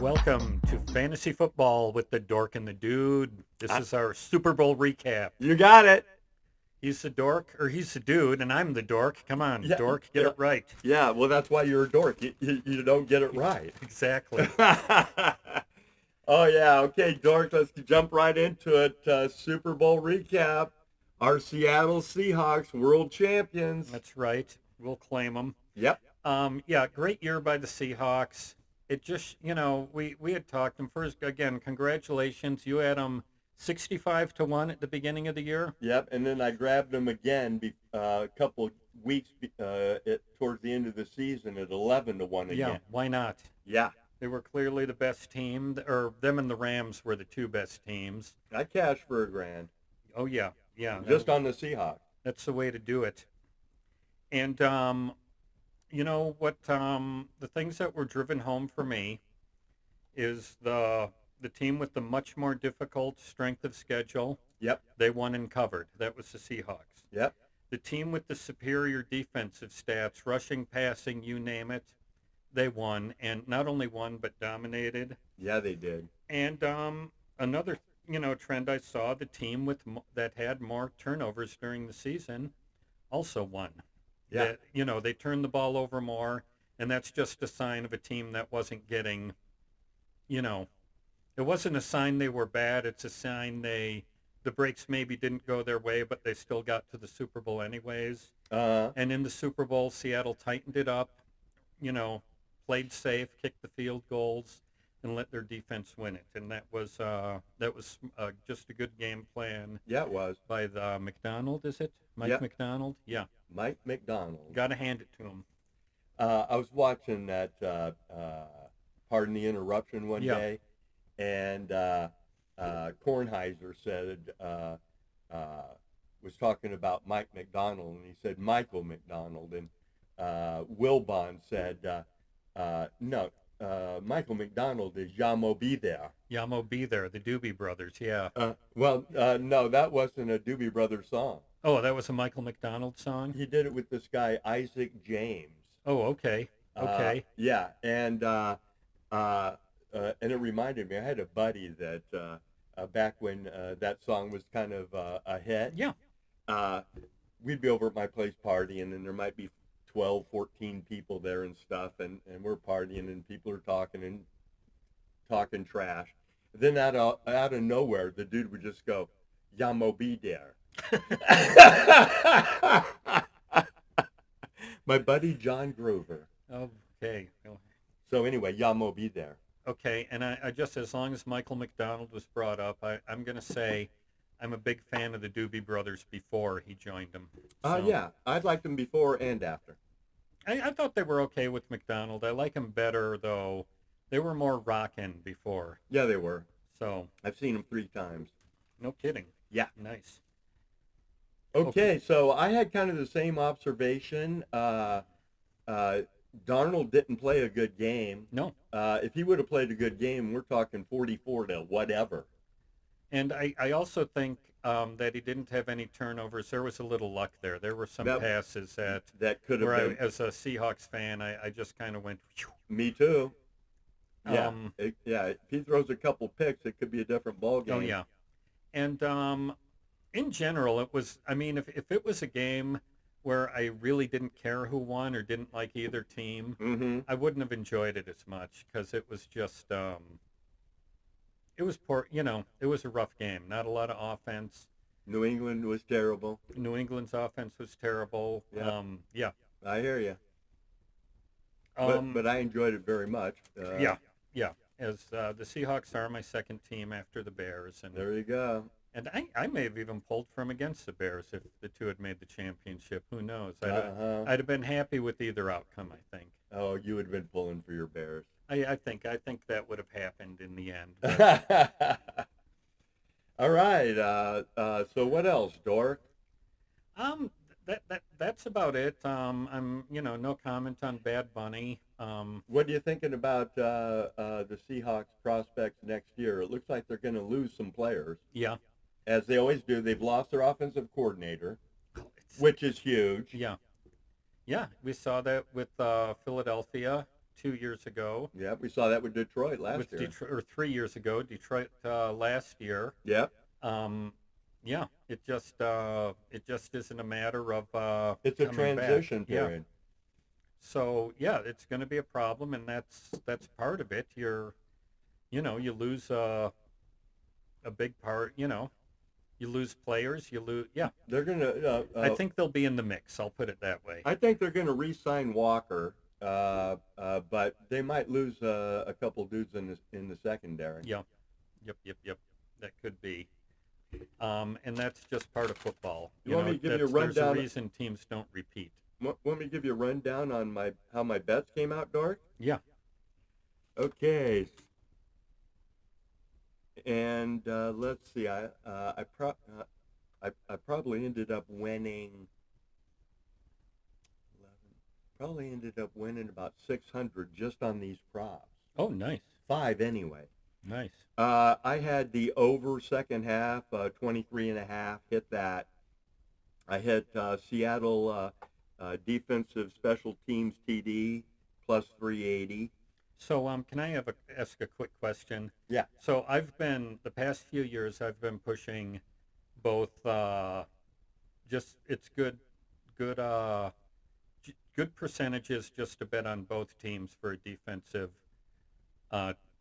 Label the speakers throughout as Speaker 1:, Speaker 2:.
Speaker 1: Welcome to Fantasy Football with the Dork and the Dude. This is our Super Bowl recap.
Speaker 2: You got it.
Speaker 1: He's the dork, or he's the dude, and I'm the dork. Come on,
Speaker 2: Yeah,
Speaker 1: dork, get it right.
Speaker 2: Yeah, well, that's why you're a dork. You don't get it right.
Speaker 1: Exactly.
Speaker 2: Oh, yeah. Okay, dork, let's jump right into it. Super Bowl recap. Our Seattle Seahawks world champions.
Speaker 1: That's right. We'll claim them.
Speaker 2: Yep.
Speaker 1: Yeah, great year by the Seahawks. It just, we had talked them first. Again, congratulations. You had them 65-1 at the beginning of the year.
Speaker 2: Yep, and then I grabbed them again a couple of weeks towards the end of the season at 11-1 again.
Speaker 1: Yeah, why not?
Speaker 2: Yeah.
Speaker 1: They were clearly the best team, or them and the Rams were the two best teams.
Speaker 2: I cashed for $1,000.
Speaker 1: Oh, yeah.
Speaker 2: Just on the Seahawks.
Speaker 1: That's the way to do it. And, you know what, the things that were driven home for me is the team with the much more difficult strength of schedule.
Speaker 2: Yep.
Speaker 1: They won and covered. That was the Seahawks.
Speaker 2: Yep.
Speaker 1: The team with the superior defensive stats, rushing, passing, you name it, they won. And not only won, but dominated.
Speaker 2: Yeah, they did.
Speaker 1: And another, trend I saw, the team that had more turnovers during the season also won.
Speaker 2: Yeah.
Speaker 1: They turned the ball over more, and that's just a sign of a team that wasn't getting, it wasn't a sign they were bad. It's a sign the breaks maybe didn't go their way, but they still got to the Super Bowl anyways. And in the Super Bowl, Seattle tightened it up, played safe, kicked the field goals, and let their defense win it. And that was just a good game plan.
Speaker 2: Yeah, it was.
Speaker 1: By the McDonald, is it? Mike
Speaker 2: Yep.
Speaker 1: McDonald? Yeah.
Speaker 2: Mike McDonald.
Speaker 1: Got to hand it to him.
Speaker 2: I was watching that, Pardon the Interruption one
Speaker 1: Yeah.
Speaker 2: day, and Kornheiser said, was talking about Mike McDonald, and he said Michael McDonald, and Wilbon said, no, Michael McDonald is Yamo Be There.
Speaker 1: Yamo Be There, the Doobie Brothers, yeah.
Speaker 2: No, that wasn't a Doobie Brothers song.
Speaker 1: Oh, that was a Michael McDonald song?
Speaker 2: He did it with this guy, Isaac James.
Speaker 1: Oh, okay. Okay.
Speaker 2: Yeah, and it reminded me, I had a buddy that back when that song was kind of a hit.
Speaker 1: Yeah.
Speaker 2: We'd be over at my place partying, and there might be 12, 14 people there and stuff, and we're partying, and people are talking trash. Then out of nowhere, the dude would just go, Yamo Be There. My buddy John Grover.
Speaker 1: Okay.
Speaker 2: So anyway, Yamo Be There.
Speaker 1: Okay, and I just, as long as Michael McDonald was brought up, I'm going to say I'm a big fan of the Doobie Brothers before he joined them. So,
Speaker 2: Yeah, I'd liked them before and after.
Speaker 1: I thought they were okay with McDonald. I like them better, though. They were more rockin' before.
Speaker 2: Yeah, they were.
Speaker 1: So
Speaker 2: I've seen them 3 times.
Speaker 1: no kidding.
Speaker 2: Yeah.
Speaker 1: Nice.
Speaker 2: Okay, so I had kind of the same observation. Darnold didn't play a good game.
Speaker 1: No.
Speaker 2: If he would have played a good game, we're talking 44 to whatever.
Speaker 1: And I also think that he didn't have any turnovers. There was a little luck there. There were some passes
Speaker 2: that could have been.
Speaker 1: As a Seahawks fan, I just kind of went, phew.
Speaker 2: Me too. Yeah, if he throws a couple picks, it could be a different ball game.
Speaker 1: Oh, yeah. And in general, it was, if it was a game where I really didn't care who won or didn't like either team,
Speaker 2: Mm-hmm.
Speaker 1: I wouldn't have enjoyed it as much because it was just, it was poor, it was a rough game. Not a lot of offense.
Speaker 2: New England was terrible.
Speaker 1: New England's offense was terrible.
Speaker 2: Yeah.
Speaker 1: Yeah.
Speaker 2: I hear you. But I enjoyed it very much.
Speaker 1: Yeah. As the Seahawks are my second team after the Bears, and
Speaker 2: there you go.
Speaker 1: And I may have even pulled from against the Bears if the two had made the championship. Who knows? I'd have been happy with either outcome, I think.
Speaker 2: Oh, you would have been pulling for your Bears.
Speaker 1: I think that would have happened in the end.
Speaker 2: All right. So what else, Dork?
Speaker 1: That's about it. I'm no comment on Bad Bunny.
Speaker 2: What are you thinking about the Seahawks prospects next year? It looks like they're going to lose some players.
Speaker 1: Yeah.
Speaker 2: As they always do, they've lost their offensive coordinator, which is huge.
Speaker 1: Yeah. Yeah, we saw that with Philadelphia. 2 years ago.
Speaker 2: Yeah, we saw that with Detroit last year.
Speaker 1: Detroit, or 3 years ago, Detroit last year.
Speaker 2: Yeah.
Speaker 1: Um, yeah, it just isn't a matter of
Speaker 2: It's a
Speaker 1: coming back.
Speaker 2: transition
Speaker 1: Yeah.
Speaker 2: period.
Speaker 1: So yeah, it's going to be a problem, and that's part of it. You lose a big part. You lose players. You lose. Yeah,
Speaker 2: They're gonna.
Speaker 1: I think they'll be in the mix. I'll put it that way.
Speaker 2: I think they're gonna re-sign Walker, but they might lose a couple dudes in the secondary.
Speaker 1: Yeah. Yep. That could be. And that's just part of football.
Speaker 2: You want me to give you a rundown?
Speaker 1: There's a reason teams don't repeat.
Speaker 2: Want me to give you a rundown on how my bets came out, Dork?
Speaker 1: Yeah.
Speaker 2: Okay. And let's see. I probably ended up winning. Probably ended up winning about 600 just on these props.
Speaker 1: Oh, nice.
Speaker 2: 5 anyway.
Speaker 1: Nice.
Speaker 2: I had the over second half, 23.5, hit that. I hit Seattle defensive special teams TD plus 380.
Speaker 1: So can I ask a quick question?
Speaker 2: Yeah.
Speaker 1: So the past few years, I've been pushing both, it's good percentages just to bet on both teams for a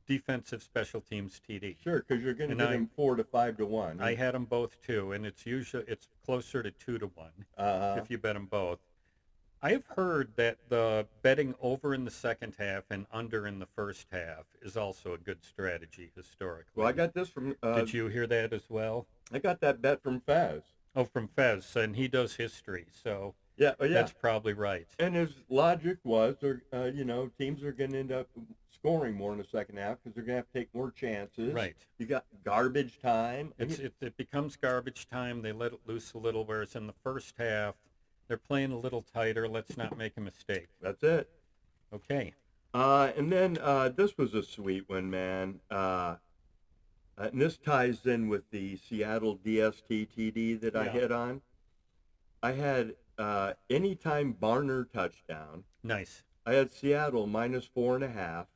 Speaker 1: defensive special teams TD.
Speaker 2: Sure, because you're going to get them 4 to 5 to 1.
Speaker 1: I had them both too, and it's closer to 2 to 1 if you bet them both. I've heard that the betting over in the second half and under in the first half is also a good strategy historically.
Speaker 2: Well, I got this from.
Speaker 1: Did you hear that as well?
Speaker 2: I got that bet from Fez.
Speaker 1: Oh, from Fez, and he does history, so
Speaker 2: yeah.
Speaker 1: That's probably right.
Speaker 2: And his logic was, teams are going to end up scoring more in the second half because they're going to have to take more chances.
Speaker 1: Right.
Speaker 2: You got garbage time.
Speaker 1: It becomes garbage time. They let it loose a little, whereas in the first half, they're playing a little tighter. Let's not make a mistake.
Speaker 2: That's it.
Speaker 1: Okay.
Speaker 2: And then this was a sweet one, man. And this ties in with the Seattle DST TD that I hit on. I had anytime Barner touchdown.
Speaker 1: Nice.
Speaker 2: I had Seattle minus 4.5,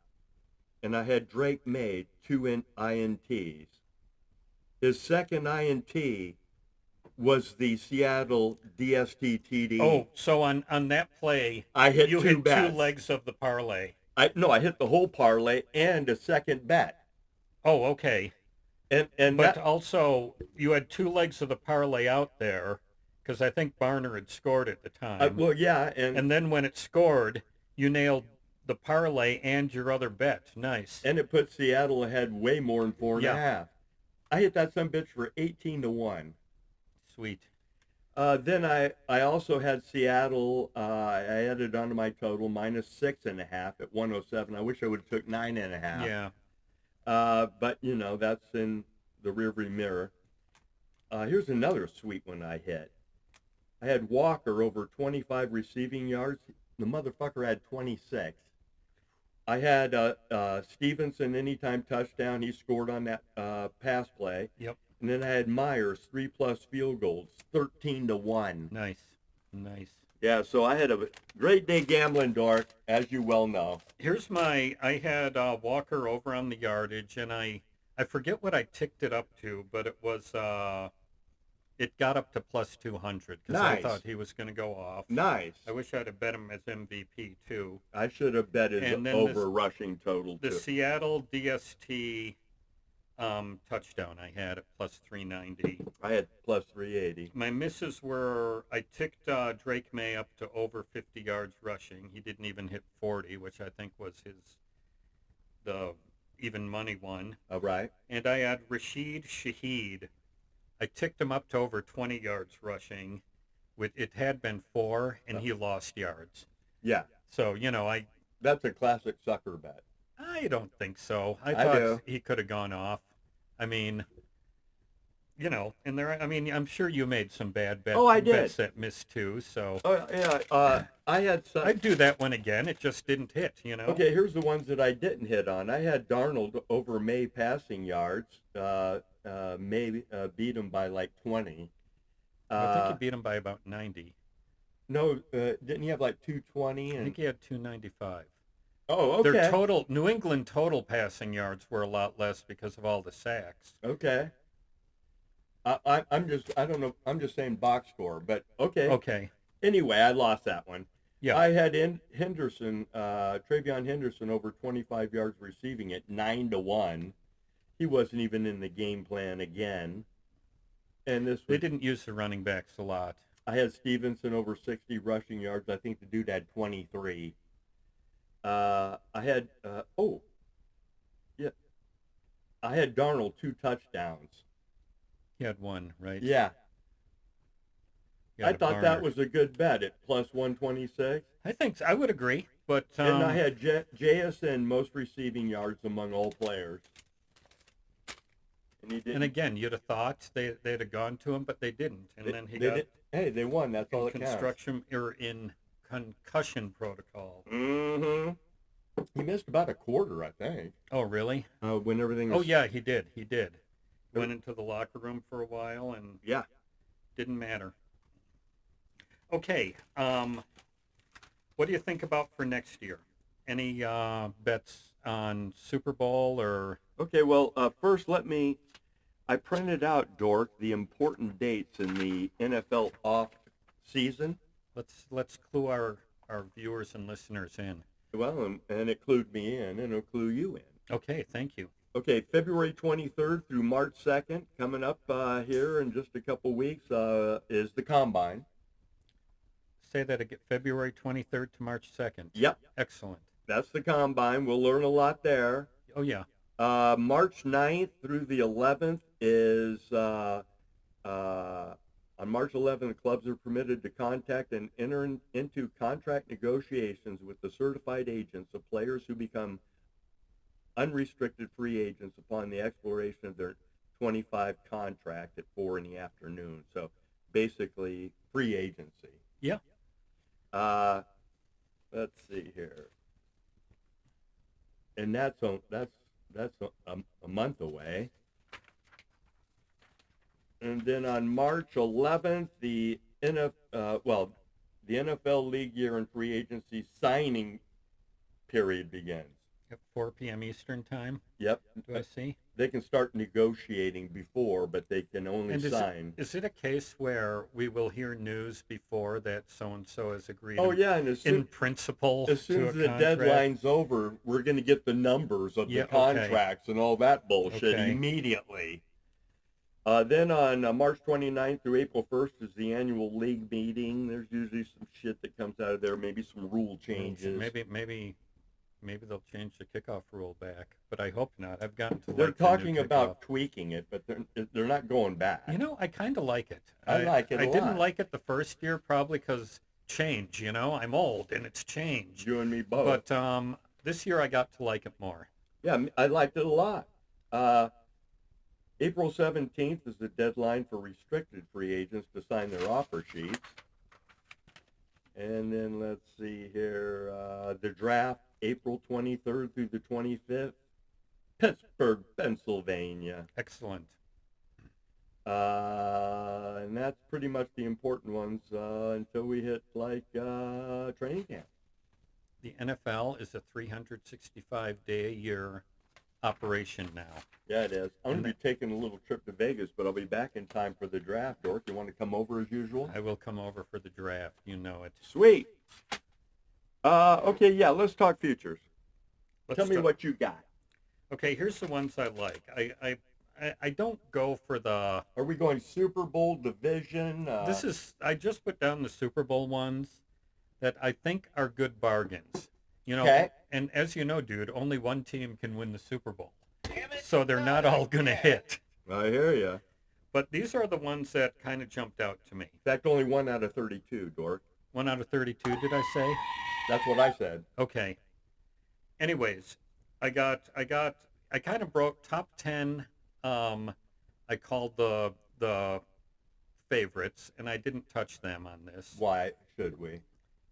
Speaker 2: and I had Drake May 2 INTs. His second INT was the Seattle DST TD.
Speaker 1: Oh, so on that play,
Speaker 2: I hit
Speaker 1: you
Speaker 2: two
Speaker 1: hit
Speaker 2: bets.
Speaker 1: 2 legs of the parlay.
Speaker 2: I hit the whole parlay and a second bet.
Speaker 1: Oh, okay.
Speaker 2: And
Speaker 1: but also you had 2 legs of the parlay out there because I think Barner had scored at the time.
Speaker 2: Well, yeah,
Speaker 1: and then when it scored, you nailed the parlay and your other bet. Nice.
Speaker 2: And it put Seattle ahead way more than 4.5. I hit that sumbitch for 18 to 1.
Speaker 1: Sweet.
Speaker 2: Then I also had Seattle. I added onto my total minus 6.5 at 107. I wish I would have took 9.5.
Speaker 1: Yeah.
Speaker 2: But that's in the rearview mirror. Here's another sweet one I hit. I had Walker over 25 receiving yards. The motherfucker had 26. I had Stevenson anytime touchdown. He scored on that pass play.
Speaker 1: Yep.
Speaker 2: And then I had Myers 3+ field goals, 13 to 1.
Speaker 1: Nice.
Speaker 2: Yeah, so I had a great day gambling, Dork, as you well know.
Speaker 1: I had Walker over on the yardage, and I forget what I ticked it up to, but it was it got up to plus 200 because I thought he was going to go off.
Speaker 2: Nice.
Speaker 1: I wish I'd have bet him as MVP too.
Speaker 2: I should have bet his over rushing total too.
Speaker 1: The Seattle DST touchdown I had at plus 390.
Speaker 2: I had plus 380.
Speaker 1: My misses I ticked Drake May up to over 50 yards rushing. He didn't even hit 40, which I think was the even money one.
Speaker 2: All right.
Speaker 1: And I had Rashid Shaheed. I ticked him up to over 20 yards rushing. It had been 4, and he lost yards.
Speaker 2: Yeah.
Speaker 1: So,
Speaker 2: That's a classic sucker bet.
Speaker 1: I don't think so. I thought he could have gone off. I mean, I'm sure you made some bad bets.
Speaker 2: Oh, I did.
Speaker 1: Bets that missed too. So.
Speaker 2: Oh yeah. I had some.
Speaker 1: I'd do that one again. It just didn't hit.
Speaker 2: Okay, here's the ones that I didn't hit on. I had Darnold over May passing yards. May beat him by like 20.
Speaker 1: I think he beat him by about 90.
Speaker 2: No, didn't he have like 220?
Speaker 1: I think he had 295.
Speaker 2: Oh,
Speaker 1: Their
Speaker 2: okay.
Speaker 1: total New England total passing yards were a lot less because of all the sacks.
Speaker 2: Okay. I'm just, I don't know, I'm just saying box score, but okay.
Speaker 1: Okay.
Speaker 2: Anyway, I lost that one.
Speaker 1: Yeah.
Speaker 2: I had Henderson, Travion Henderson, over 25 yards receiving at 9-1. He wasn't even in the game plan again. And this
Speaker 1: They
Speaker 2: was,
Speaker 1: didn't use the running backs a lot.
Speaker 2: I had Stevenson over 60 rushing yards. I think the dude had 23. I had, yeah, I had Darnold 2 touchdowns.
Speaker 1: He had one, right?
Speaker 2: Yeah,
Speaker 1: He
Speaker 2: I
Speaker 1: had a
Speaker 2: thought that
Speaker 1: burner.
Speaker 2: was a good bet at plus 126.
Speaker 1: I think I would agree, but
Speaker 2: And I had JSN most receiving yards among all players. And he didn't.
Speaker 1: and again, you'd have thought they'd have gone to him, but they didn't. And then he got
Speaker 2: Hey, they won. That's all
Speaker 1: in
Speaker 2: that counts.
Speaker 1: construction or in concussion protocol.
Speaker 2: Mm-hmm. He missed about a quarter, I think.
Speaker 1: Oh, really?
Speaker 2: When everything
Speaker 1: Oh,
Speaker 2: was.
Speaker 1: yeah, he did. He did. Went into the locker room for a while and
Speaker 2: Yeah.
Speaker 1: didn't matter. Okay. What do you think about for next year? Any bets on Super Bowl or?
Speaker 2: Okay. Well, first I printed out, Dork, the important dates in the NFL off season.
Speaker 1: Let's clue our viewers and listeners in.
Speaker 2: Well, and it clued me in, and it'll clue you in.
Speaker 1: Okay, thank you.
Speaker 2: Okay, February 23rd through March 2nd, coming up here in just a couple weeks, is the Combine.
Speaker 1: Say that again. February 23rd to March 2nd.
Speaker 2: Yep.
Speaker 1: Excellent.
Speaker 2: That's the Combine. We'll learn a lot there.
Speaker 1: Oh, yeah.
Speaker 2: March 9th through the 11th is, on March 11th, clubs are permitted to contact and enter into contract negotiations with the certified agents of players who become unrestricted free agents upon the expiration of their 25 contract at 4 in the afternoon. So basically, free agency.
Speaker 1: Yeah.
Speaker 2: Let's see here, and that's a month away. And then on March 11th, the NFL league year and free agency signing period begins.
Speaker 1: At 4 p.m. Eastern time.
Speaker 2: Yep.
Speaker 1: Do I see?
Speaker 2: They can start negotiating before, but they can only
Speaker 1: And
Speaker 2: sign.
Speaker 1: Is it a case where we will hear news before that so-and-so has agreed
Speaker 2: Oh, yeah, and
Speaker 1: in principle
Speaker 2: as soon
Speaker 1: to
Speaker 2: as
Speaker 1: a
Speaker 2: the
Speaker 1: contract?
Speaker 2: deadline's over, we're going to get the numbers of the contracts and all that bullshit immediately. Then on March 29th through April 1st is the annual league meeting. There's usually some shit that comes out of there, maybe some rule changes.
Speaker 1: Maybe they'll change the kickoff rule back, but I hope not. I've gotten to
Speaker 2: They're
Speaker 1: like the new
Speaker 2: talking about
Speaker 1: kickoff.
Speaker 2: tweaking it, but they're not going back.
Speaker 1: You know, I kind of like it.
Speaker 2: I like it a
Speaker 1: I didn't
Speaker 2: lot.
Speaker 1: like it the first year probably because change, you know? I'm old and it's change.
Speaker 2: You and me both.
Speaker 1: But this year I got to like it more.
Speaker 2: Yeah, I liked it a lot. April 17th is the deadline for restricted free agents to sign their offer sheets. And then let's see here, the draft, April 23rd through the 25th, Pittsburgh, Pennsylvania.
Speaker 1: Excellent.
Speaker 2: And that's pretty much the important ones until we hit training camp.
Speaker 1: The NFL is a 365-day-a-year operation now.
Speaker 2: Yeah, it is. I'm going to be taking a little trip to Vegas, but I'll be back in time for the draft. Dork, you want to come over as usual?
Speaker 1: I will come over for the draft. You know it.
Speaker 2: Sweet. Okay, yeah, let's talk futures. Tell me what you got.
Speaker 1: Okay, here's the ones I like. I don't go for the...
Speaker 2: Are we going Super Bowl, division?
Speaker 1: I just put down the Super Bowl ones that I think are good bargains. You know,
Speaker 2: okay.
Speaker 1: And as you know, dude, only one team can win the Super Bowl. So they're not all going to hit.
Speaker 2: I hear you.
Speaker 1: But these are the ones that kind of jumped out to me.
Speaker 2: In fact, only 1 out of 32, Dork.
Speaker 1: 1 out of 32, did I say?
Speaker 2: That's what I said.
Speaker 1: Okay. Anyways, I kind of broke top 10. I called the favorites, and I didn't touch them on this.
Speaker 2: Why should we?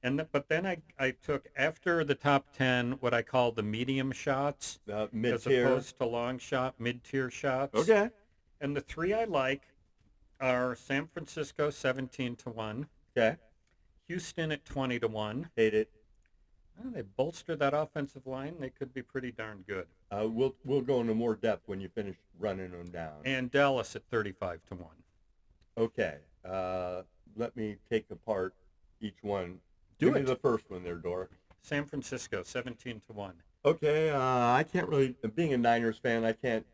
Speaker 1: But then I took, after the top 10, what I call the medium shots.
Speaker 2: Mid-tier.
Speaker 1: As opposed to long shot, mid-tier shots.
Speaker 2: Okay.
Speaker 1: And the 3 I like are San Francisco 17-1.
Speaker 2: Okay.
Speaker 1: Houston at 20-1.
Speaker 2: Hate it.
Speaker 1: Well, they bolster that offensive line. They could be pretty darn good.
Speaker 2: We'll go into more depth when you finish running them down.
Speaker 1: And Dallas at 35-1.
Speaker 2: Okay. Let me take apart each one.
Speaker 1: Give
Speaker 2: me the first one there, Dork.
Speaker 1: San Francisco 17-1.
Speaker 2: Okay, I can't really, being a Niners fan, I can't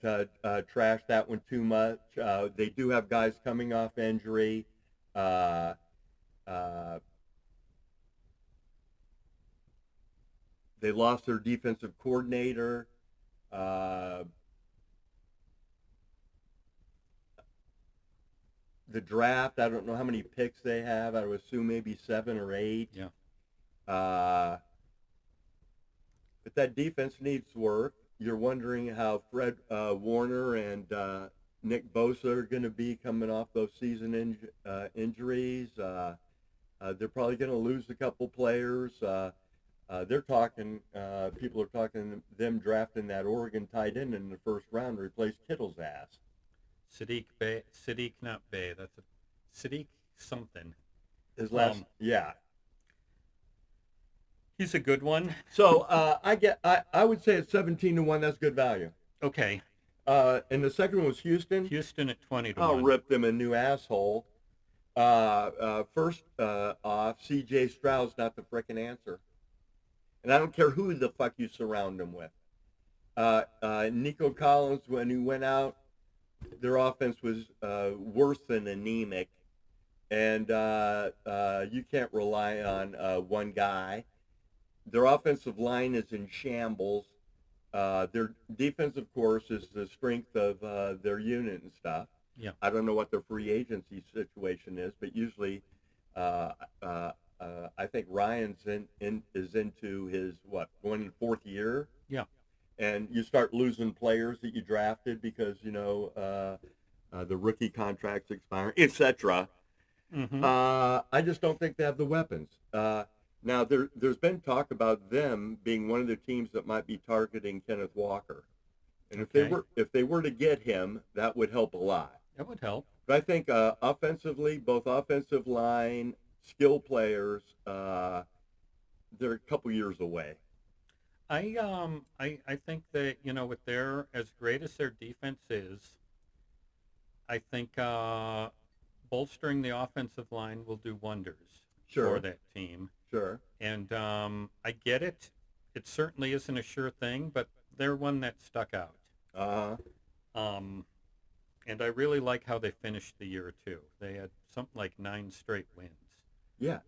Speaker 2: trash that one too much. They do have guys coming off injury. Uh, they lost their defensive coordinator. The draft, I don't know how many picks they have. I would assume maybe 7 or 8.
Speaker 1: Yeah.
Speaker 2: But that defense needs work. You're wondering how Fred Warner and Nick Bosa are going to be coming off those season injuries. They're probably going to lose a couple players. They're talking, people are talking them drafting that Oregon tight end in the first round to replace Kittle's ass.
Speaker 1: Sadiq, not Bay. That's a Sadiq something.
Speaker 2: His last, yeah.
Speaker 1: He's a good one.
Speaker 2: So I would say at 17-1, that's good value.
Speaker 1: Okay.
Speaker 2: And the second one was Houston.
Speaker 1: Houston at 20-1.
Speaker 2: I'll rip them a new asshole. First off, C.J. Stroud's not the frickin' answer. And I don't care who the fuck you surround him with. Nico Collins, when he went out, their offense was worse than anemic. And you can't rely on one guy. Their offensive line is in shambles. Their defense, of course, is the strength of their unit and stuff.
Speaker 1: Yeah.
Speaker 2: I don't know what their free agency situation is, but usually I think Ryan's is into his, going 4th year?
Speaker 1: Yeah.
Speaker 2: And you start losing players that you drafted because, the rookie contracts expire, etc.
Speaker 1: Mm-hmm.
Speaker 2: I just don't think they have the weapons. Now, there's been talk about them being one of the teams that might be targeting Kenneth Walker. And if they were to get him, that would help a lot.
Speaker 1: That would help.
Speaker 2: But I think offensively, both offensive line, skill players, they're a couple years away.
Speaker 1: I think that, with their, as great as their defense is, I think bolstering the offensive line will do wonders for that team.
Speaker 2: Sure.
Speaker 1: And I get it. It certainly isn't a sure thing, but they're one that stuck out. And I really like how they finished the year, too. They had something like 9 straight wins.
Speaker 2: Yeah,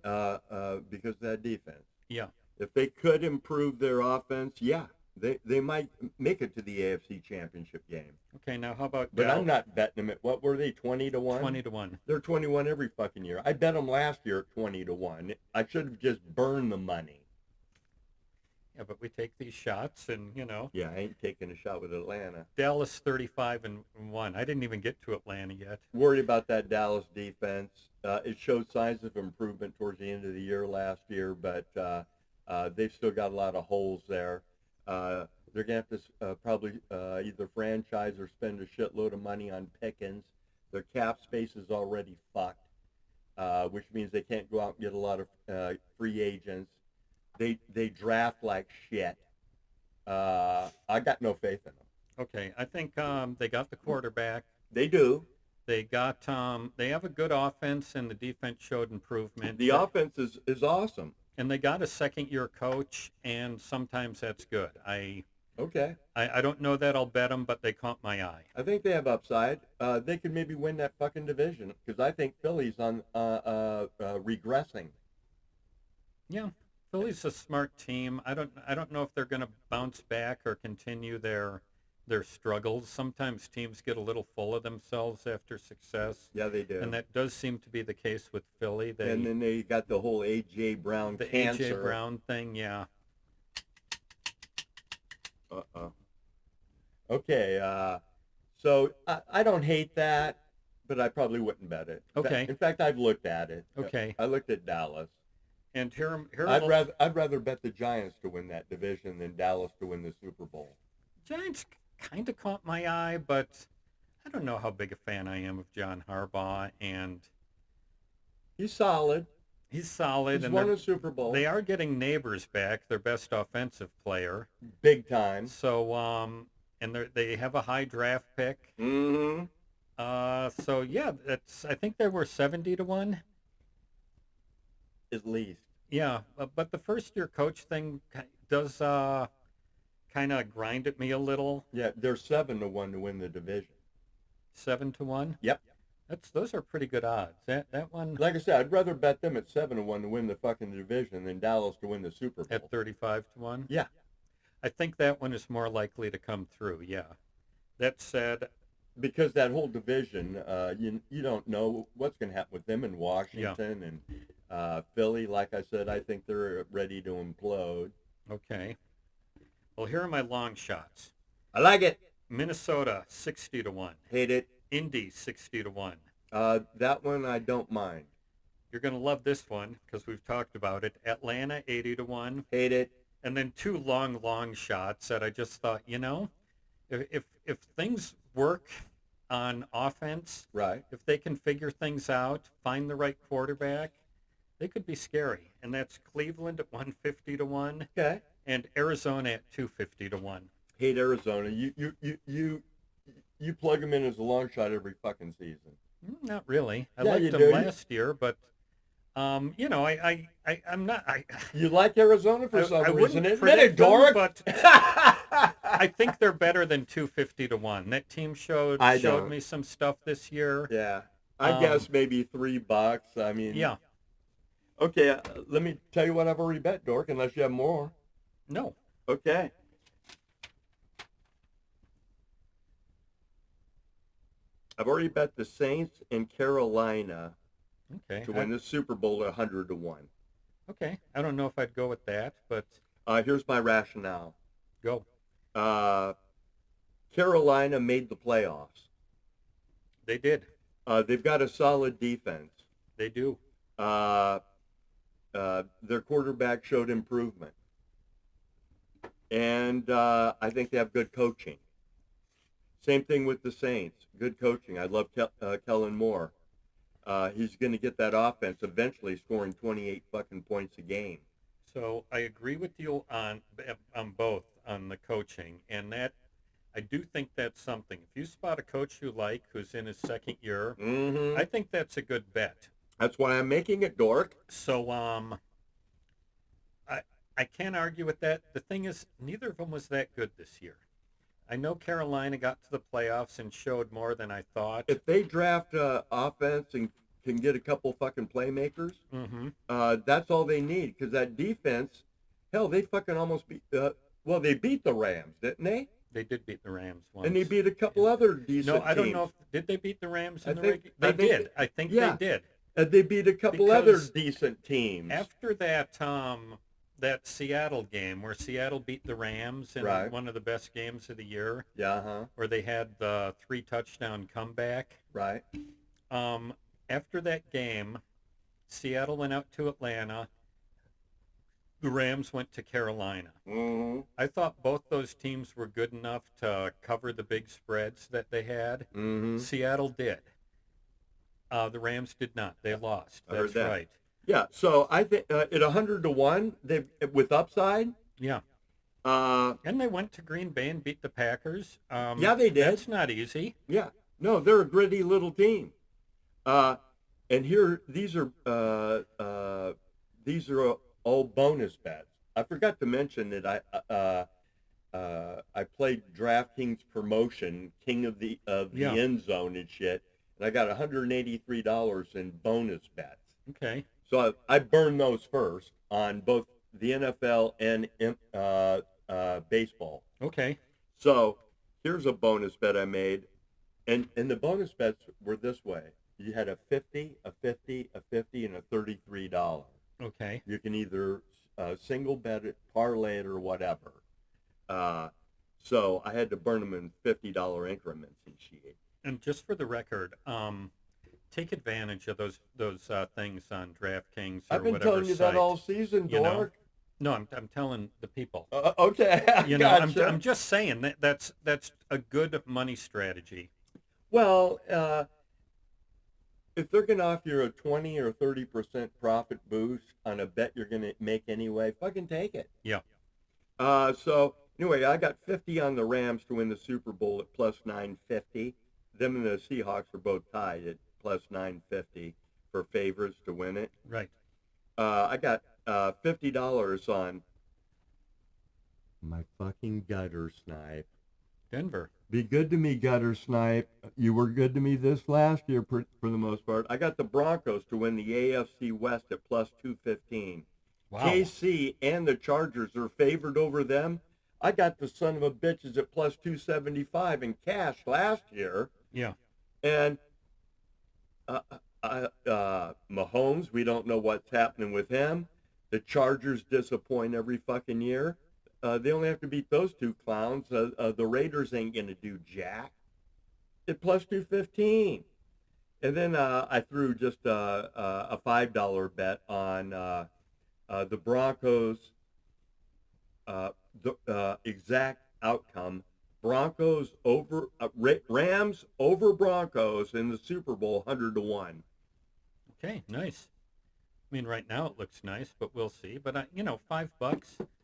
Speaker 2: because of that defense.
Speaker 1: Yeah.
Speaker 2: If they could improve their offense, yeah, they might make it to the AFC Championship game.
Speaker 1: Okay, now how about
Speaker 2: But I'm not betting them at, what were they, 20-1?
Speaker 1: 20-1.
Speaker 2: They're 21 every fucking year. I bet them last year at 20-1. I should have just burned the money.
Speaker 1: Yeah, but we take these shots and,
Speaker 2: Yeah, I ain't taking a shot with Atlanta.
Speaker 1: Dallas 35-1. I didn't even get to Atlanta yet.
Speaker 2: Worried about that Dallas defense. It showed signs of improvement towards the end of the year last year, but they've still got a lot of holes there. They're going to have to probably either franchise or spend a shitload of money on Pickens. Their cap space is already fucked, which means they can't go out and get a lot of free agents. They draft like shit. I got no faith in them.
Speaker 1: Okay, I think they got the quarterback.
Speaker 2: They do.
Speaker 1: They got they have a good offense, and the defense showed improvement.
Speaker 2: The offense is awesome.
Speaker 1: And they got a second-year coach, and sometimes that's good. I don't know that I'll bet them, but they caught my eye.
Speaker 2: I think they have upside. They could maybe win that fucking division because I think Philly's on regressing.
Speaker 1: Yeah, Philly's a smart team. I don't know if they're going to bounce back or continue their struggles. Sometimes teams get a little full of themselves after success.
Speaker 2: Yeah, they do.
Speaker 1: And that does seem to be the case with Philly.
Speaker 2: And then they got the whole A.J. Brown cancer.
Speaker 1: A.J. Brown thing, yeah.
Speaker 2: Okay, so I don't hate that, but I probably wouldn't bet it.
Speaker 1: Okay.
Speaker 2: In fact, I've looked at it.
Speaker 1: Okay.
Speaker 2: I looked at Dallas.
Speaker 1: And here
Speaker 2: I'd rather bet the Giants to win that division than Dallas to win the Super Bowl.
Speaker 1: Giants kind of caught my eye, but I don't know how big a fan I am of John Harbaugh, and
Speaker 2: he's solid.
Speaker 1: He's solid,
Speaker 2: He's
Speaker 1: and
Speaker 2: won a Super Bowl.
Speaker 1: they are getting Neighbors back, their best offensive player.
Speaker 2: Big time.
Speaker 1: So, and they have a high draft pick.
Speaker 2: Mm-hmm.
Speaker 1: So yeah, I think they were 70-1.
Speaker 2: At least.
Speaker 1: Yeah, but the first year coach thing does kind of grind at me a little.
Speaker 2: Yeah, they're 7-1 to win the division.
Speaker 1: 7-1.
Speaker 2: Yep.
Speaker 1: Those are pretty good odds. That one,
Speaker 2: Like I said, I'd rather bet them at 7-1 to win the fucking division than Dallas to win the Super Bowl.
Speaker 1: at 35-1.
Speaker 2: Yeah.
Speaker 1: I think that one is more likely to come through. Yeah. That said,
Speaker 2: because that whole division, you don't know what's going to happen with them in Washington and Philly. Like I said, I think they're ready to implode.
Speaker 1: okay. Well, here are my long shots.
Speaker 2: I like it.
Speaker 1: Minnesota 60-1.
Speaker 2: Hate it.
Speaker 1: Indy 60-1.
Speaker 2: That one I don't mind.
Speaker 1: You're going to love this one because we've talked about it. Atlanta 80-1.
Speaker 2: Hate it.
Speaker 1: And then two long shots that I just thought, if things work on offense,
Speaker 2: Right.
Speaker 1: if they can figure things out, find the right quarterback, they could be scary. And that's Cleveland at 150-1.
Speaker 2: Okay.
Speaker 1: And Arizona at 250-1.
Speaker 2: Hate Arizona. You plug them in as a long shot every fucking season.
Speaker 1: Not really. I
Speaker 2: Yeah,
Speaker 1: liked
Speaker 2: you
Speaker 1: them
Speaker 2: do.
Speaker 1: last year, but I'm not.
Speaker 2: You like Arizona for some reason.
Speaker 1: wouldn't
Speaker 2: Admit
Speaker 1: predict
Speaker 2: it, Dork.
Speaker 1: them, but I think they're better than 250-1. That team showed me some stuff this year.
Speaker 2: Yeah. I guess maybe $3. I mean.
Speaker 1: Yeah.
Speaker 2: Okay, let me tell you what I've already bet, Dork, unless you have more.
Speaker 1: No.
Speaker 2: Okay. I've already bet the Saints and Carolina to win the Super Bowl at 100-1.
Speaker 1: Okay. I don't know if I'd go with that, but
Speaker 2: here's my rationale.
Speaker 1: go.
Speaker 2: Carolina made the playoffs.
Speaker 1: They did.
Speaker 2: They've got a solid defense.
Speaker 1: They do.
Speaker 2: Their quarterback showed improvement. And I think they have good coaching. Same thing with the Saints. Good coaching. I love Kellen Moore. He's going to get that offense eventually scoring 28 fucking points a game.
Speaker 1: So I agree with you on both, on the coaching, and that I do think that's something. If you spot a coach you like who's in his second year,
Speaker 2: Mm-hmm.
Speaker 1: I think that's a good bet.
Speaker 2: That's why I'm making it, Dork.
Speaker 1: So I can't argue with that. The thing is, neither of them was that good this year. I know Carolina got to the playoffs and showed more than I thought.
Speaker 2: If they draft offense and can get a couple fucking playmakers, that's all they need. Because that defense, hell, they fucking almost beat. They beat the Rams, didn't they?
Speaker 1: They did beat the Rams once.
Speaker 2: And they beat a couple other decent teams.
Speaker 1: No, I don't know. Did they beat the Rams in the regular?
Speaker 2: I
Speaker 1: They
Speaker 2: think
Speaker 1: did. I think
Speaker 2: yeah.
Speaker 1: they did.
Speaker 2: And they beat a couple other decent teams.
Speaker 1: After that Seattle game where Seattle beat the Rams in one of the best games of the year.
Speaker 2: Yeah,
Speaker 1: where they had the 3-touchdown comeback.
Speaker 2: Right.
Speaker 1: After that game, Seattle went out to Atlanta. The Rams went to Carolina.
Speaker 2: Mm-hmm.
Speaker 1: I thought both those teams were good enough to cover the big spreads that they had.
Speaker 2: Mm-hmm.
Speaker 1: Seattle did. The Rams did not. They lost. That's
Speaker 2: that.
Speaker 1: right.
Speaker 2: Yeah, so I think at 100-1, they with upside.
Speaker 1: Yeah. And they went to Green Bay and beat the Packers.
Speaker 2: Yeah, they did.
Speaker 1: That's not easy.
Speaker 2: Yeah. No, they're a gritty little team. And here, these are all bonus bets. I forgot to mention that I played DraftKings promotion, King of the End Zone and shit, and I got $183 in bonus bets.
Speaker 1: Okay.
Speaker 2: So I burned those first on both the NFL and baseball.
Speaker 1: Okay.
Speaker 2: So here's a bonus bet I made, and the bonus bets were this way: you had a $50, a $50, a $50, and a $33.
Speaker 1: Okay.
Speaker 2: You can either single bet it, parlay it, or whatever. So I had to burn them in $50 increments and shit.
Speaker 1: And just for the record, take advantage of those things on DraftKings or
Speaker 2: I've been
Speaker 1: whatever
Speaker 2: telling you
Speaker 1: site,
Speaker 2: that all season, Dork.
Speaker 1: No, I'm telling the people.
Speaker 2: Okay, gotcha.
Speaker 1: I'm just saying that's a good money strategy.
Speaker 2: Well, if they're gonna offer you a 20 or 30% profit boost on a bet you're gonna make anyway, fucking take it.
Speaker 1: Yeah.
Speaker 2: So anyway, I got 50 on the Rams to win the Super Bowl at plus 950. Them and the Seahawks are both tied at plus 950 for favorites to win it.
Speaker 1: Right.
Speaker 2: I got $50 on my fucking gutter snipe.
Speaker 1: Denver.
Speaker 2: Be good to me, gutter snipe. You were good to me this last year for the most part. I got the Broncos to win the AFC West at plus 215.
Speaker 1: Wow.
Speaker 2: KC and the Chargers are favored over them. I got the son of a bitches at plus 275 in cash last year.
Speaker 1: Yeah.
Speaker 2: And Mahomes, we don't know what's happening with him. The Chargers disappoint every fucking year. They only have to beat those two clowns. The Raiders ain't going to do jack. At plus 215. And then I threw just a $5 bet on the Broncos, the exact outcome. Broncos over Rams over Broncos in the Super Bowl 100-1.
Speaker 1: Okay, nice. I mean, right now it looks nice, but we'll see. But $5.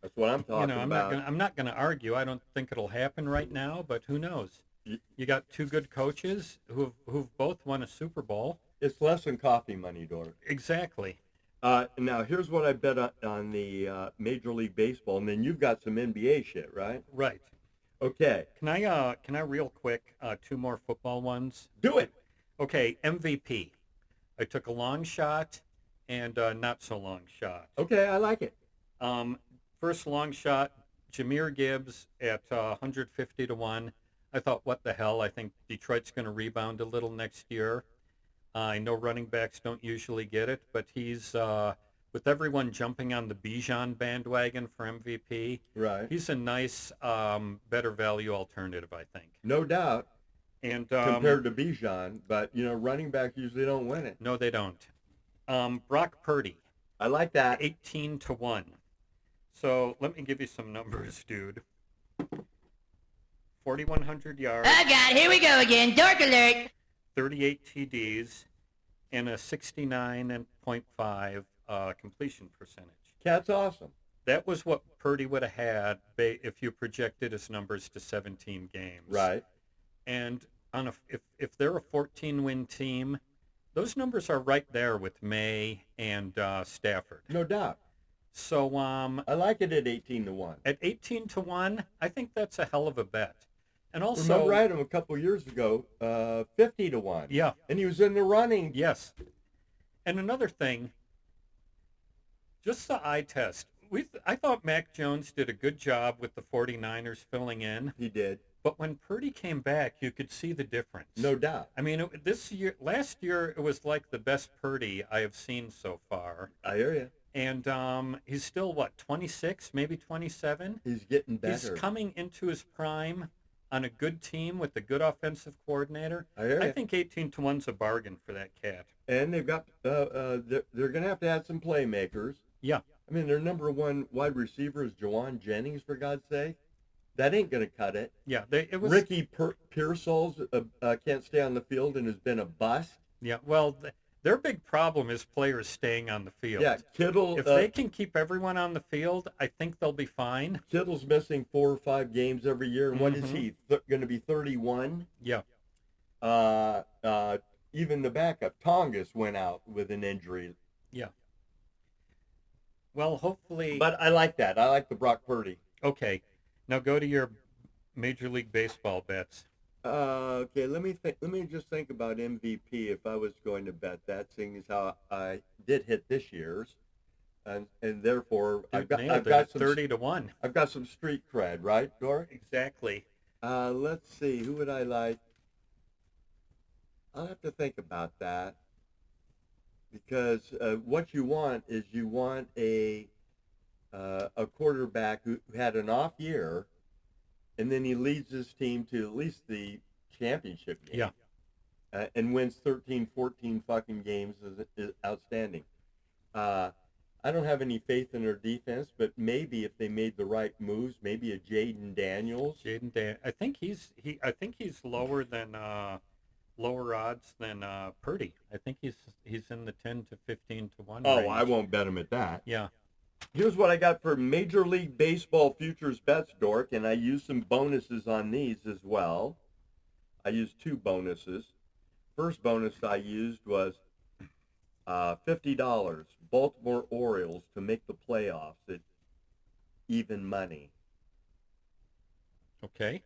Speaker 2: That's what I'm talking about.
Speaker 1: I'm not gonna argue. I don't think it'll happen right now, but who knows? You got two good coaches who've both won a Super Bowl.
Speaker 2: It's less than coffee money, Dork.
Speaker 1: Exactly.
Speaker 2: Now here's what I bet on the Major League Baseball, and then you've got some NBA shit, right?
Speaker 1: Right.
Speaker 2: Okay.
Speaker 1: Can I real quick two more football ones?
Speaker 2: Do it.
Speaker 1: Okay, MVP. I took a long shot and not so long shot.
Speaker 2: Okay, I like it.
Speaker 1: First long shot, Jahmyr Gibbs at 150-1. I thought, what the hell? I think Detroit's going to rebound a little next year. I know running backs don't usually get it, but he's, with everyone jumping on the Bijan bandwagon for MVP,
Speaker 2: right?
Speaker 1: He's a nice, better value alternative, I think.
Speaker 2: No doubt.
Speaker 1: And
Speaker 2: compared to Bijan, but running backs usually don't win it.
Speaker 1: No, they don't. Brock Purdy.
Speaker 2: I like that.
Speaker 1: 18-1. So let me give you some numbers, dude. 4,100 yards.
Speaker 3: Oh God, here we go again. Dork alert.
Speaker 1: 38 TDs and a 69.5 completion percentage.
Speaker 2: That's awesome.
Speaker 1: That was what Purdy would have had if you projected his numbers to 17 games.
Speaker 2: Right.
Speaker 1: And if they're a 14-win team, those numbers are right there with May and Stafford.
Speaker 2: No doubt.
Speaker 1: So
Speaker 2: I like it at 18-1.
Speaker 1: At 18-1, I think that's a hell of a bet. And also,
Speaker 2: remember I had him a couple years ago, 50-1.
Speaker 1: Yeah.
Speaker 2: And he was in the running.
Speaker 1: Yes. And another thing, just the eye test. I thought Mac Jones did a good job with the 49ers filling in.
Speaker 2: He did.
Speaker 1: But when Purdy came back, you could see the difference.
Speaker 2: No doubt.
Speaker 1: I mean, last year, it was like the best Purdy I have seen so far.
Speaker 2: I hear you.
Speaker 1: And he's still, 26, maybe 27?
Speaker 2: He's getting better.
Speaker 1: He's coming into his prime on a good team with a good offensive coordinator.
Speaker 2: I
Speaker 1: think 18-1's a bargain for that cat.
Speaker 2: And they've got, they're going to have to add some playmakers.
Speaker 1: Yeah.
Speaker 2: I mean, their number one wide receiver is Jawan Jennings, for God's sake. That ain't going to cut it.
Speaker 1: Yeah. It was
Speaker 2: Ricky Pearsall's can't stay on the field and has been a bust.
Speaker 1: Yeah. Well, their big problem is players staying on the field.
Speaker 2: Yeah, Kittle.
Speaker 1: If they can keep everyone on the field, I think they'll be fine.
Speaker 2: Kittle's missing 4 or 5 games every year. And what is he? Going to be 31?
Speaker 1: Yeah.
Speaker 2: Even the backup, Tongas, went out with an injury.
Speaker 1: Yeah. Well, hopefully.
Speaker 2: But I like that. I like the Brock Purdy.
Speaker 1: Okay. Now go to your Major League Baseball bets.
Speaker 2: Okay, let me just think about MVP if I was going to bet that, seeing as how I did hit this year's, and therefore I've got some
Speaker 1: 30-1.
Speaker 2: I've got some street cred, right, Dork?
Speaker 1: Exactly.
Speaker 2: Let's see, who would I like? I'll have to think about that, because what you want is a quarterback who had an off year. And then he leads his team to at least the championship game.
Speaker 1: Yeah.
Speaker 2: And wins 13, 14 fucking games is outstanding. I don't have any faith in their defense, but maybe if they made the right moves, maybe a Jaden Daniels.
Speaker 1: I think he's lower than lower odds than Purdy. I think he's in the 10 to 15 to 1
Speaker 2: Oh,
Speaker 1: range.
Speaker 2: I won't bet him at that.
Speaker 1: Yeah.
Speaker 2: Here's what I got for Major League Baseball futures bets, Dork, and I used some bonuses on these as well. I used 2 bonuses. First bonus I used was $50. Baltimore Orioles to make the playoffs at even money.
Speaker 1: Okay.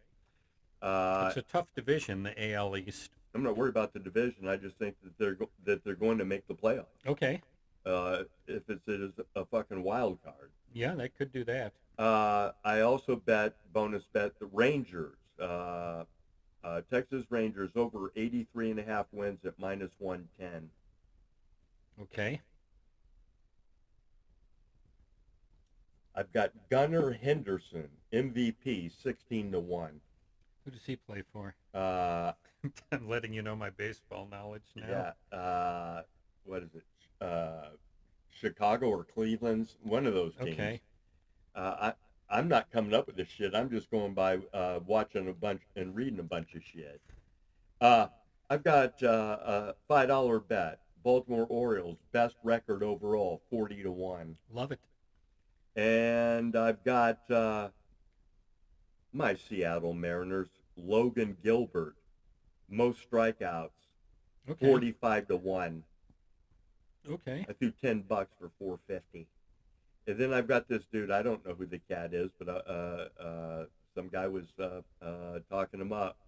Speaker 2: Uh,
Speaker 1: It's a tough division, the AL East.
Speaker 2: I'm not worried about the division. I just think that they're going to make the playoffs.
Speaker 1: Okay.
Speaker 2: If it is a fucking wild card.
Speaker 1: Yeah, they could do that.
Speaker 2: I also bonus bet the Rangers. Texas Rangers over 83.5 wins at -110.
Speaker 1: Okay.
Speaker 2: I've got Gunnar Henderson, MVP, 16 to 1.
Speaker 1: Who does he play for?
Speaker 2: Uh,
Speaker 1: I'm letting you know my baseball knowledge now.
Speaker 2: yeah. What is it? Chicago or Cleveland's? One of those teams.
Speaker 1: Okay.
Speaker 2: I'm not coming up with this shit. I'm just going by watching a bunch and reading a bunch of shit. I've got a $5 bet. Baltimore Orioles, best record overall, 40 to 1.
Speaker 1: Love it.
Speaker 2: And I've got my Seattle Mariners, Logan Gilbert, most strikeouts,
Speaker 1: Okay.
Speaker 2: 45 to 1.
Speaker 1: Okay.
Speaker 2: I threw $10 for 450. And then I've got this dude. I don't know who the cat is, but some guy was talking him up.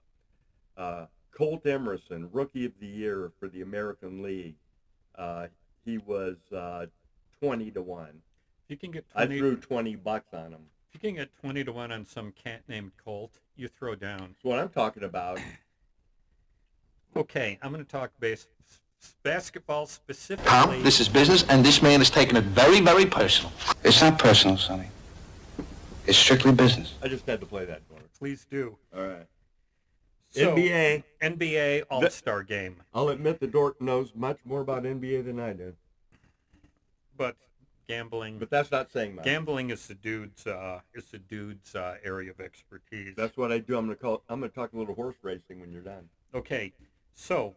Speaker 2: Colt Emerson, Rookie of the Year for the American League. He was 20 to 1.
Speaker 1: If you can get
Speaker 2: I
Speaker 1: 20,
Speaker 2: threw $20 on him.
Speaker 1: if you can get 20 to 1 on some cat named Colt, you throw down.
Speaker 2: That's what I'm talking about.
Speaker 1: Okay, I'm going to talk basketball specifically.
Speaker 4: Tom, this is business, and this man is taking it very, very personal. It's not personal, Sonny. It's strictly business.
Speaker 2: I just had to play that for him.
Speaker 1: Please do.
Speaker 2: All right.
Speaker 1: So,
Speaker 2: NBA.
Speaker 1: NBA All-Star Game.
Speaker 2: I'll admit the Dork knows much more about NBA than I do.
Speaker 1: But gambling.
Speaker 2: But that's not saying much.
Speaker 1: Gambling is the dude's area of expertise.
Speaker 2: That's what I do. I'm gonna talk a little horse racing when you're done.
Speaker 1: Okay, so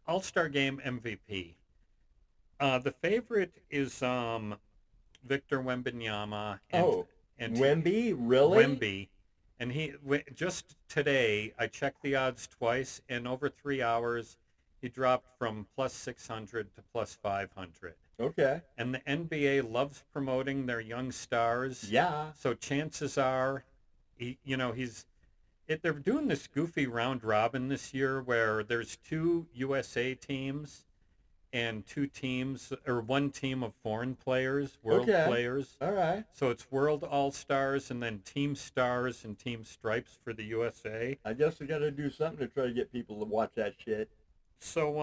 Speaker 1: All-Star Game MVP. The favorite is Victor Wembanyama. And
Speaker 2: Wemby, really?
Speaker 1: Wemby, and just today I checked the odds twice, and over 3 hours he dropped from plus 600 to plus 500.
Speaker 2: Okay.
Speaker 1: And the NBA loves promoting their young stars.
Speaker 2: Yeah.
Speaker 1: So chances are, they're doing this goofy round robin this year where there's 2 USA teams and 2 teams, or 1 team of foreign players, world players.
Speaker 2: All right.
Speaker 1: So it's World All-Stars and then Team Stars and Team Stripes for the USA.
Speaker 2: I guess we got to do something to try to get people to watch that shit.
Speaker 1: So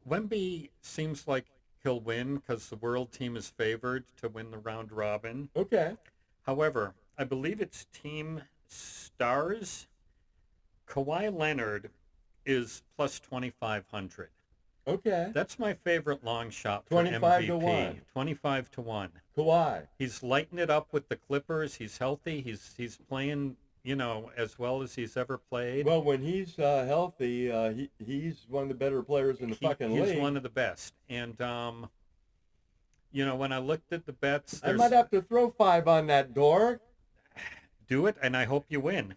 Speaker 1: Wemby seems like he'll win because the world team is favored to win the round robin.
Speaker 2: Okay.
Speaker 1: However, I believe it's Team Stars. Kawhi Leonard is plus 2,500.
Speaker 2: Okay.
Speaker 1: That's my favorite long shot for
Speaker 2: 25
Speaker 1: MVP.
Speaker 2: to 1.
Speaker 1: 25 to 1.
Speaker 2: Kawhi.
Speaker 1: He's lighting it up with the Clippers. He's healthy. He's playing, as well as he's ever played.
Speaker 2: Well, when he's healthy, he's one of the better players in the fucking league.
Speaker 1: He's one of the best. And, when I looked at the bets,
Speaker 2: I might have to throw 5 on that, Dork.
Speaker 1: Do it, and I hope you win.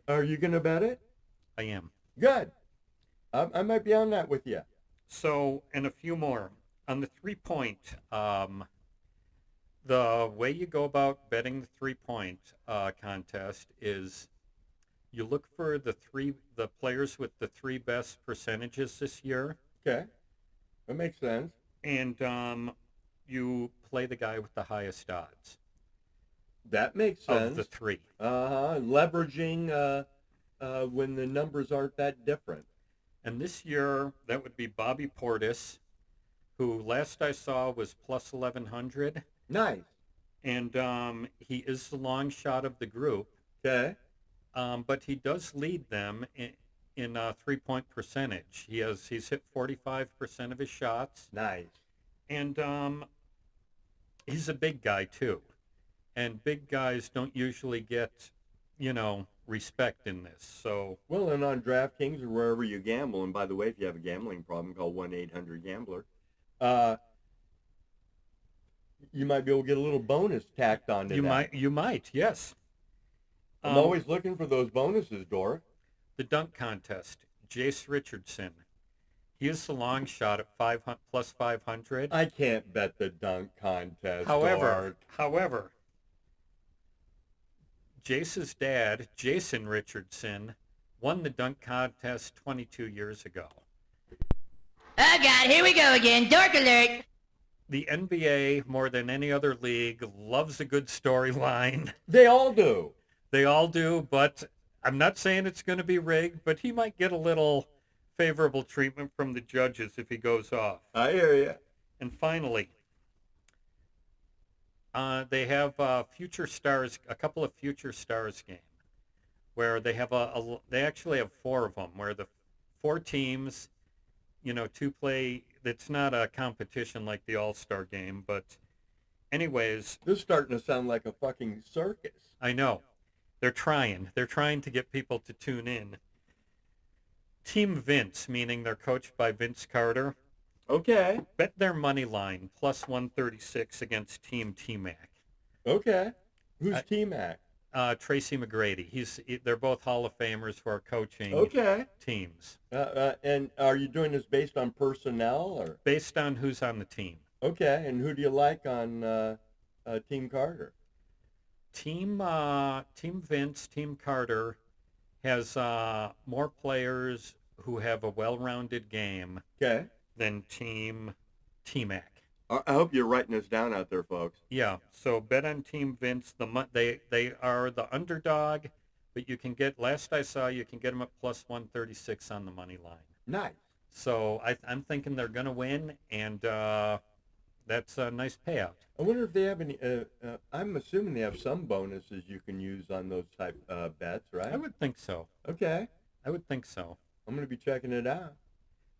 Speaker 2: Are you going to bet it?
Speaker 1: I am.
Speaker 2: Good. I might be on that with you.
Speaker 1: So, and a few more. On the three-point, the way you go about betting the three-point contest is you look for the players with the 3 best percentages this year.
Speaker 2: Okay. That makes sense.
Speaker 1: And you play the guy with the highest odds.
Speaker 2: That makes sense.
Speaker 1: Of the 3.
Speaker 2: Leveraging when the numbers aren't that different.
Speaker 1: And this year, that would be Bobby Portis, who last I saw was plus 1,100.
Speaker 2: Nice.
Speaker 1: And he is the long shot of the group.
Speaker 2: Okay.
Speaker 1: But he does lead them in three-point percentage. He's hit 45% of his shots.
Speaker 2: Nice.
Speaker 1: And he's a big guy, too. And big guys don't usually get, respect in this. So
Speaker 2: Well, and on DraftKings or wherever you gamble, and by the way, if you have a gambling problem, call 1-800-GAMBLER. You might be able to get a little bonus tacked onto that.
Speaker 1: you might, yes.
Speaker 2: I'm always looking for those bonuses, Dork.
Speaker 1: The dunk contest, Jace Richardson. He is the long shot at 500 plus 500.
Speaker 2: I can't bet the dunk contest,
Speaker 1: However,
Speaker 2: Dork.
Speaker 1: Jace's dad, Jason Richardson, won the dunk contest 22 years ago.
Speaker 3: Oh God, here we go again. Dork alert.
Speaker 1: The NBA, more than any other league, loves a good storyline.
Speaker 2: They all do.
Speaker 1: They all do, but I'm not saying it's going to be rigged, but he might get a little favorable treatment from the judges if he goes off.
Speaker 2: I hear you.
Speaker 1: And finally, they have Future Stars, a couple of Future Stars games, where they have they actually have 4 of them, where the 4 teams, to play. It's not a competition like the All-Star game, but anyways.
Speaker 2: This is starting to sound like a fucking circus.
Speaker 1: I know. They're trying. They're trying to get people to tune in. Team Vince, meaning they're coached by Vince Carter.
Speaker 2: Okay.
Speaker 1: Bet their money line, plus 136 against Team T-Mac.
Speaker 2: Okay. Who's T-Mac?
Speaker 1: Tracy McGrady. They're both Hall of Famers who are coaching teams.
Speaker 2: And are you doing this based on personnel or
Speaker 1: based on who's on the team?
Speaker 2: Okay. And who do you like on Team Carter?
Speaker 1: Team Vince, Team Carter has more players who have a well-rounded game than Team T-Mac.
Speaker 2: I hope you're writing this down out there, folks.
Speaker 1: Yeah, so bet on Team Vince. They are the underdog, but you can get, last I saw, you can get them at plus 136 on the money line.
Speaker 2: Nice.
Speaker 1: So I'm thinking they're going to win, and that's a nice payout.
Speaker 2: I wonder if they have any, I'm assuming they have some bonuses you can use on those type bets, right?
Speaker 1: I would think so.
Speaker 2: Okay.
Speaker 1: I would think so.
Speaker 2: I'm going to be checking it out.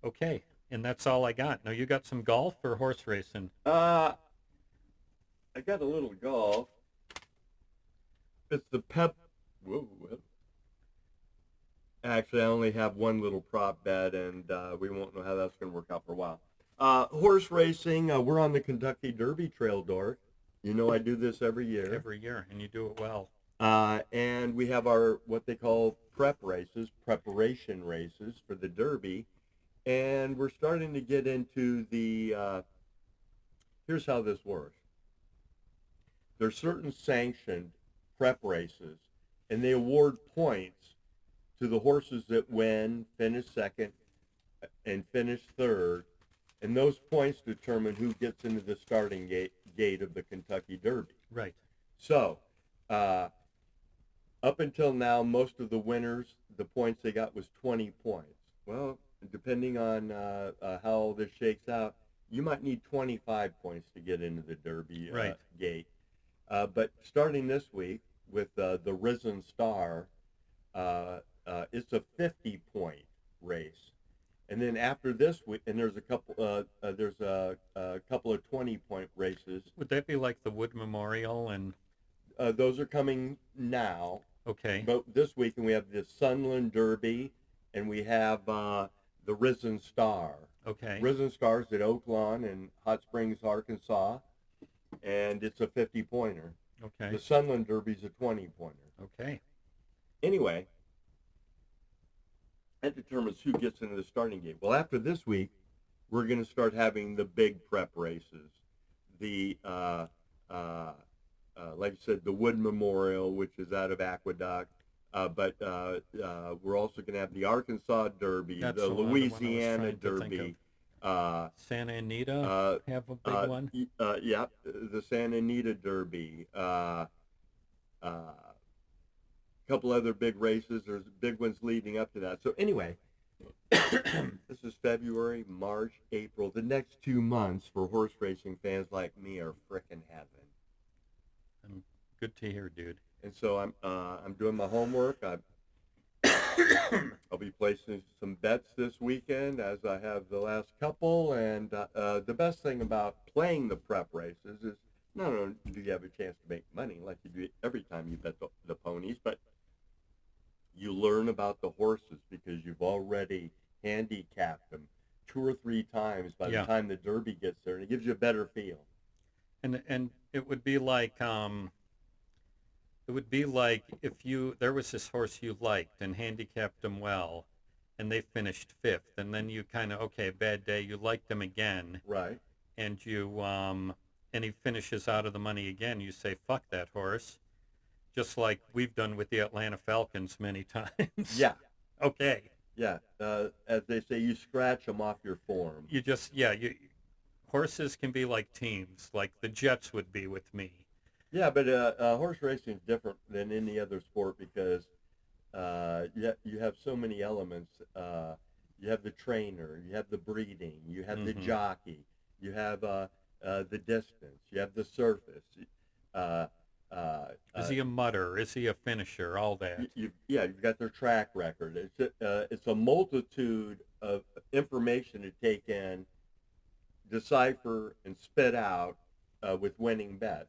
Speaker 1: Okay. And that's all I got. Now, you got some golf or horse racing?
Speaker 2: I got a little golf. It's the Whoa. Actually, I only have one little prop bet, and we won't know how that's going to work out for a while. Horse racing, we're on the Kentucky Derby Trail, Dork. You know I do this every year.
Speaker 1: Every year, and you do it well.
Speaker 2: And we have our, what they call preparation races for the Derby. And we're starting to get into the, here's how this works. There's certain sanctioned prep races, and they award points to the horses that win, finish second, and finish third. And those points determine who gets into the starting gate of the Kentucky Derby.
Speaker 1: Right.
Speaker 2: So, up until now, most of the winners, the points they got was 20 points. Well, depending on how this shakes out, you might need 25 points to get into the Derby gate. But starting this week with the Risen Star, it's a 50-point race, and then after this week, and there's a couple of 20-point races.
Speaker 1: Would that be like the Wood Memorial and?
Speaker 2: Those are coming now.
Speaker 1: Okay.
Speaker 2: But this weekend we have the Sunland Derby, and we have the Risen Star.
Speaker 1: Okay.
Speaker 2: Risen Star's at Oaklawn in Hot Springs, Arkansas, and it's a 50-pointer.
Speaker 1: Okay.
Speaker 2: The Sunland Derby's a 20-pointer.
Speaker 1: Okay.
Speaker 2: Anyway, that determines who gets into the starting gate. Well, after this week, we're going to start having the big prep races. The, like I said, the Wood Memorial, which is out of Aqueduct. But we're also going to have the Arkansas Derby, the Louisiana Derby.
Speaker 1: Santa Anita have a big one?
Speaker 2: Yeah, the Santa Anita Derby. A couple other big races. There's big ones leading up to that. So anyway, this is February, March, April. The next 2 months for horse racing fans like me are frickin' heaven.
Speaker 1: Good to hear, dude.
Speaker 2: And so I'm doing my homework. I'll be placing some bets this weekend, as I have the last couple. And the best thing about playing the prep races is not only do you have a chance to make money like you do every time you bet the ponies, but you learn about the horses because you've already handicapped them 2 or 3 times by the time the Derby gets there, and it gives you a better feel.
Speaker 1: And it would be like if there was this horse you liked and handicapped them well, and they finished 5th, and then you kind of, okay, bad day, you liked them again,
Speaker 2: right?
Speaker 1: And you and he finishes out of the money again, you say, fuck that horse, just like we've done with the Atlanta Falcons many times.
Speaker 2: Yeah.
Speaker 1: Okay.
Speaker 2: Yeah. As they say, you scratch them off your form.
Speaker 1: You just, horses can be like teams, like the Jets would be with me.
Speaker 2: Yeah, but horse racing is different than any other sport because you have so many elements. You have the trainer, you have the breeding, you have the jockey, you have the distance, you have the surface.
Speaker 1: Is he a mutter? Is he a finisher? All that.
Speaker 2: You've got their track record. It's a multitude of information to take in, decipher, and spit out with winning bets.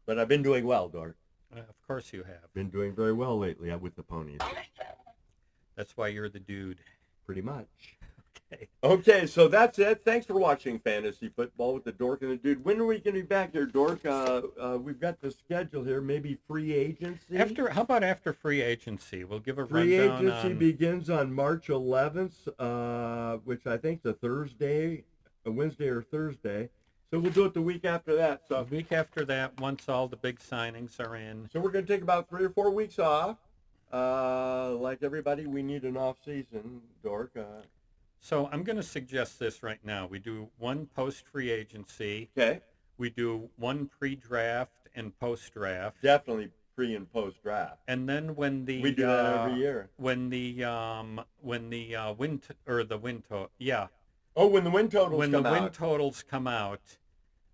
Speaker 2: But I've been doing well, Dork.
Speaker 1: Of course you have.
Speaker 2: Been doing very well lately with the ponies.
Speaker 1: That's why you're the dude.
Speaker 2: Pretty much.
Speaker 1: Okay.
Speaker 2: Okay, so that's it. Thanks for watching Fantasy Football with the Dork and the Dude. When are we going to be back here, Dork? We've got the schedule here. Maybe free agency?
Speaker 1: How about after free agency? We'll give a
Speaker 2: free
Speaker 1: rundown.
Speaker 2: Free agency begins on March 11th, which I think is a Wednesday or Thursday. So we'll do it the week after that. So
Speaker 1: the week after that, once all the big signings are in.
Speaker 2: So we're going to take about 3 or 4 weeks off. Like everybody, we need an off season, Dork.
Speaker 1: So I'm going to suggest this right now. We do one post-free agency.
Speaker 2: Okay.
Speaker 1: We do one pre-draft and post-draft.
Speaker 2: Definitely pre and post-draft.
Speaker 1: And then when the
Speaker 2: we do that every year.
Speaker 1: When the win total, yeah.
Speaker 2: Oh, when the win totals
Speaker 1: when
Speaker 2: come
Speaker 1: the
Speaker 2: out.
Speaker 1: win totals come out,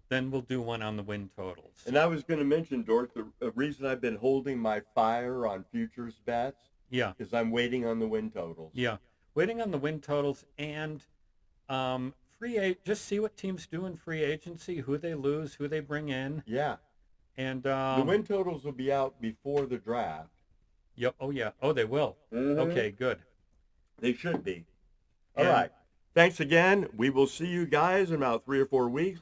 Speaker 1: then we'll do one on the win totals.
Speaker 2: And I was going to mention, Dork, the reason I've been holding my fire on futures bets.
Speaker 1: Yeah.
Speaker 2: Is I'm waiting on the win totals.
Speaker 1: Yeah. Waiting on the win totals and just see what teams do in free agency, who they lose, who they bring in.
Speaker 2: Yeah.
Speaker 1: And
Speaker 2: the win totals will be out before the draft.
Speaker 1: Yep. Oh, yeah. Oh, they will.
Speaker 2: Mm-hmm.
Speaker 1: Okay, good.
Speaker 2: They should be. All right. Thanks again. We will see you guys in about 3 or 4 weeks.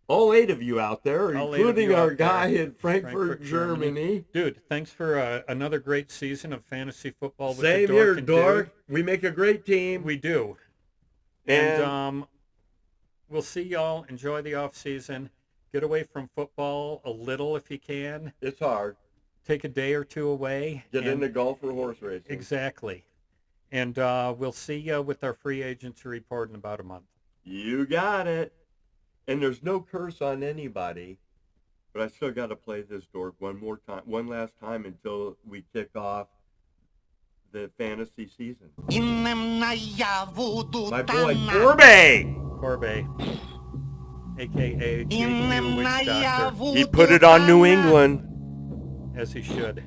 Speaker 2: All 8 of you out there, including our guy in Frankfurt, Germany.
Speaker 1: Dude, thanks for another great season of fantasy football with
Speaker 2: Same
Speaker 1: the Dork
Speaker 2: here,
Speaker 1: and
Speaker 2: Dork.
Speaker 1: Dude.
Speaker 2: We make a great team.
Speaker 1: We do. And we'll see y'all. Enjoy the off season. Get away from football a little if you can.
Speaker 2: It's hard.
Speaker 1: Take a day or two away.
Speaker 2: Get into golf or horse racing.
Speaker 1: Exactly. And we'll see you with our free agency report in about a month.
Speaker 2: You got it. And there's no curse on anybody, but I still got to play this, Dork, one last time until we kick off the fantasy season. My boy,
Speaker 1: Corbett, a.k.a. JQ Witch Doctor.
Speaker 2: He put it on New England.
Speaker 1: As he should.